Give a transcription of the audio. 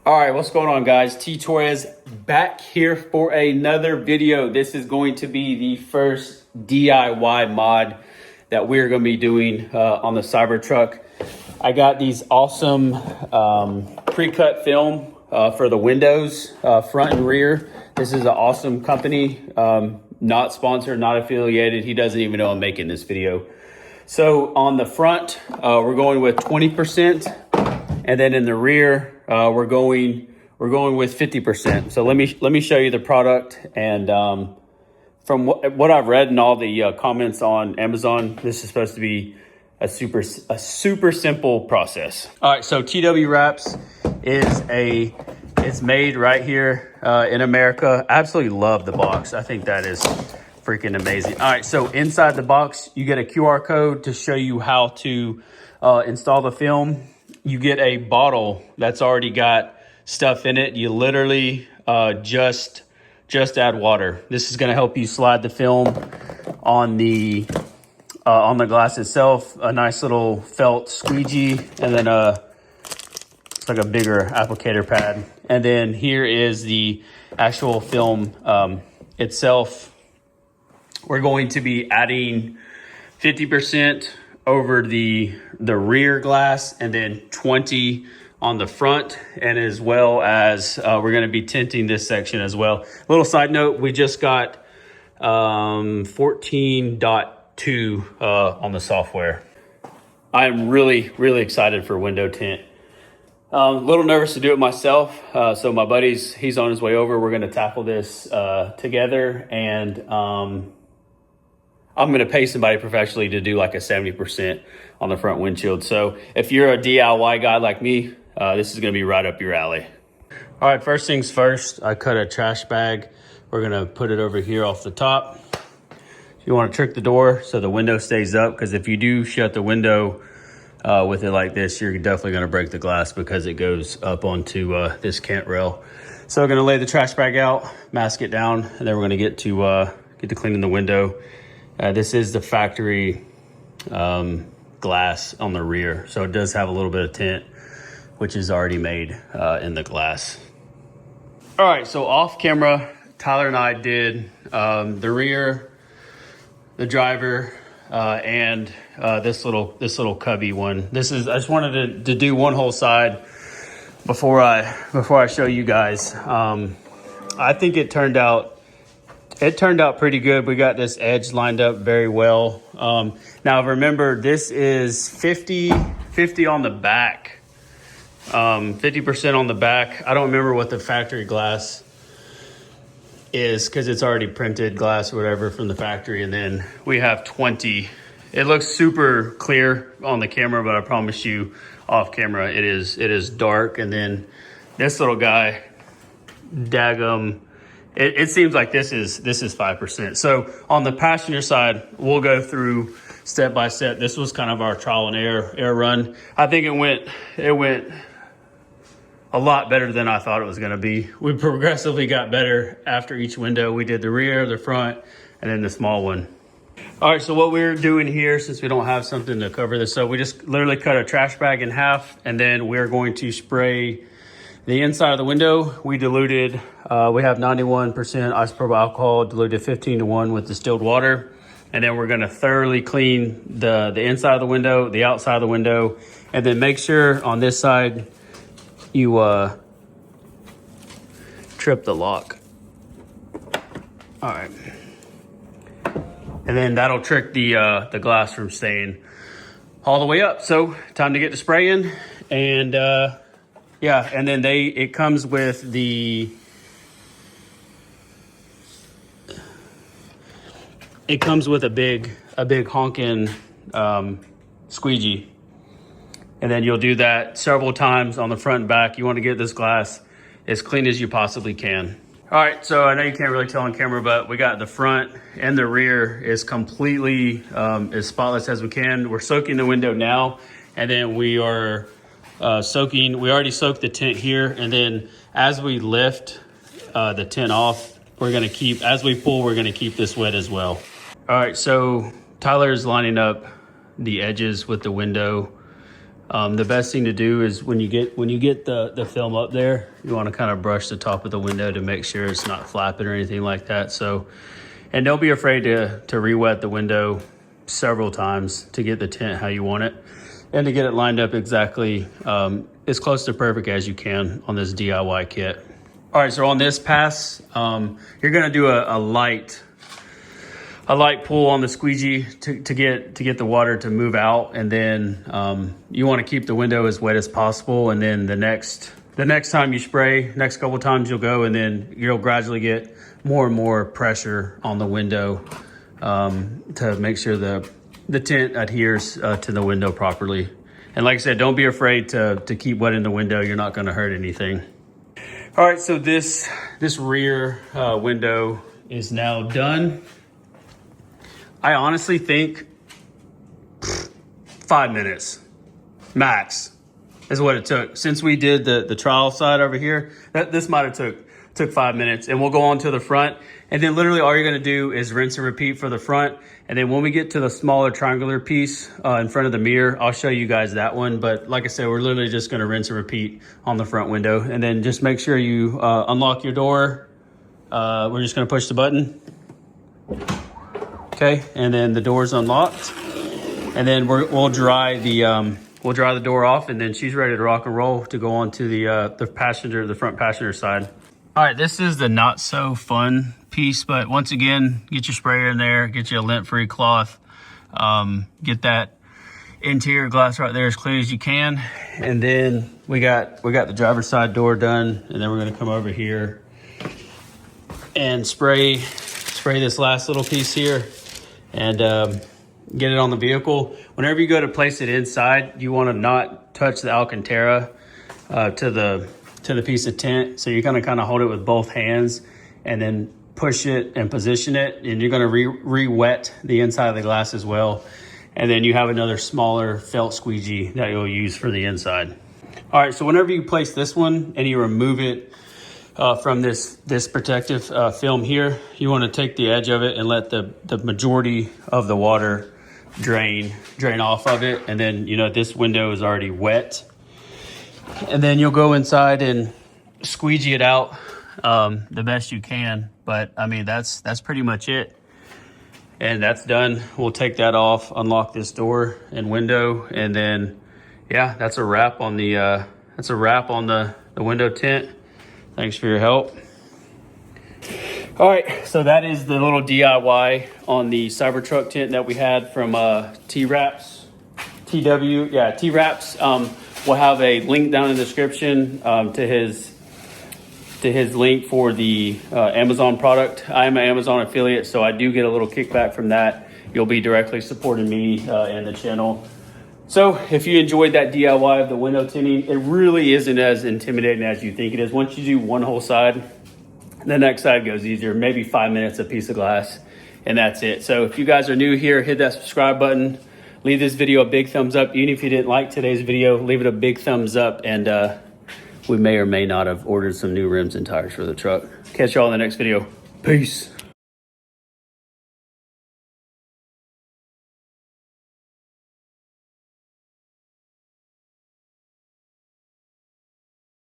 All right, what's going on, guys? T Torres back here for another video. This is going to be the first DIY mod that we're going to be doing on the Cybertruck. I got these awesome pre-cut film for the windows, front and rear. This is an awesome company, not sponsored, not affiliated. He doesn't even know I'm making this video. So on the front, we're going with 20%. And then in the rear, we're going with 50%. So let me show you the product. And from what I've read in all the comments on Amazon, this is supposed to be a super simple process. All right, so TW Wraps it's made right here in America. Absolutely love the box. I think that is freaking amazing. All right, so inside the box, you get a QR code to show you how to install the film. You get a bottle that's already got stuff in it. You literally just add water. This is going to help you slide the film on the glass itself. A nice little felt squeegee, and then it's like a bigger applicator pad. And then here is the actual film itself. We're going to be adding 50% over the rear glass, and then 20 on the front, and as well as we're going to be tinting this section as well. Little side note, we just got 14.2 on the software. I'm really excited for window tint. A little nervous to do it myself, so my buddy's he's on his way over. We're going to tackle this together, and I'm going to pay somebody professionally to do like a 70% on the front windshield. So if you're a DIY guy like me, this is going to be right up your alley. All right, first things first, I cut a trash bag. We're going to put it over here off the top. You want to trick the door so the window stays up, because if you do shut the window with it like this, you're definitely going to break the glass because it goes up onto this cant rail. So we're going to lay the trash bag out, mask it down, and then we're going to get to cleaning the window. This is the factory glass on the rear, so it does have a little bit of tint, which is already made in the glass. All right, so off camera, Tyler and I did the rear, the driver, and this little cubby one. I just wanted to do one whole side before I show you guys. I think it turned out pretty good. We got this edge lined up very well. Now remember, this is 50 on the back, 50% on the back. I don't remember what the factory glass is because it's already printed glass or whatever from the factory. And then we have 20. It looks super clear on the camera, but I promise you off camera, it is dark. And then this little guy, daggum, it seems like this is 5%. So on the passenger side, we'll go through step by step. This was kind of our trial and error run. I think it went a lot better than I thought it was going to be. We progressively got better after each window. We did the rear, the front, and then the small one. All right, so what we're doing here, since we don't have something to cover this up, we just literally cut a trash bag in half, and then we're going to spray the inside of the window. We diluted, we have 91% isopropyl alcohol, diluted 15:1 with distilled water. And then we're gonna thoroughly clean the inside of the window, the outside of the window, and then make sure on this side you trip the lock. All right. And then that'll trick the glass from staying all the way up. So time to get to spraying. And yeah, and then it comes with a big honking squeegee. And then you'll do that several times on the front and back. You want to get this glass as clean as you possibly can. All right, so I know you can't really tell on camera, but we got the front and the rear is completely as spotless as we can. We're soaking the window now, and then we are we already soaked the tint here, and then as we lift the tint off, as we pull, we're gonna keep this wet as well. All right, so Tyler's lining up the edges with the window The best thing to do is when you get the film up there, you want to kind of brush the top of the window to make sure it's not flapping or anything like that. So, and don't be afraid to re-wet the window several times to get the tint how you want it and to get it lined up exactly as close to perfect as you can on this DIY kit. All right, so on this pass, you're gonna do a light pull on the squeegee to get the water to move out, and then you want to keep the window as wet as possible. And then the next time you spray, next couple times you'll go, and then you'll gradually get more and more pressure on the window to make sure the tint adheres to the window properly. And like I said, don't be afraid to keep wetting the window. You're not going to hurt anything. All right, so this rear window is now done. I honestly think 5 minutes max is what it took. Since we did the trial side over here, this might have took 5 minutes. And we'll go on to the front, and then literally all you're gonna do is rinse and repeat for the front. And then when we get to the smaller triangular piece in front of the mirror, I'll show you guys that one. But like I said, we're literally just gonna rinse and repeat on the front window. And then just make sure you unlock your door. We're just gonna push the button. Okay, and then the door's unlocked. And then we'll dry the door off, and then she's ready to rock and roll to go on to the front passenger side. All right, this is the not so fun piece, but once again, get your sprayer in there, get you a lint-free cloth, get that interior glass right there as clean as you can. And then we got the driver's side door done, and then we're gonna come over here and spray this last little piece here and get it on the vehicle. Whenever you go to place it inside, you want to not touch the Alcantara to the piece of tint. So you're going to kind of hold it with both hands and then push it and position it, and you're going to re-wet the inside of the glass as well. And then you have another smaller felt squeegee that you'll use for the inside. All right, so whenever you place this one and you remove it from this protective film here, you want to take the edge of it and let the majority of the water drain off of it. And then, you know, this window is already wet. And then you'll go inside and squeegee it out the best you can. But I mean, that's pretty much it. And that's done. We'll take that off, unlock this door and window, and then yeah, that's a wrap on the window tint. Thanks for your help. All right, so that is the little DIY on the Cybertruck tint that we had from T-Wraps. We'll have a link down in the description to his link for the Amazon product. I am an Amazon affiliate, so I do get a little kickback from that. You'll be directly supporting me and the channel. So if you enjoyed that DIY of the window tinting, it really isn't as intimidating as you think it is. Once you do one whole side, the next side goes easier, maybe 5 minutes, a piece of glass, and that's it. So if you guys are new here, hit that subscribe button, leave this video a big thumbs up. Even if you didn't like today's video, leave it a big thumbs up, and we may or may not have ordered some new rims and tires for the truck. Catch y'all in the next video. Peace.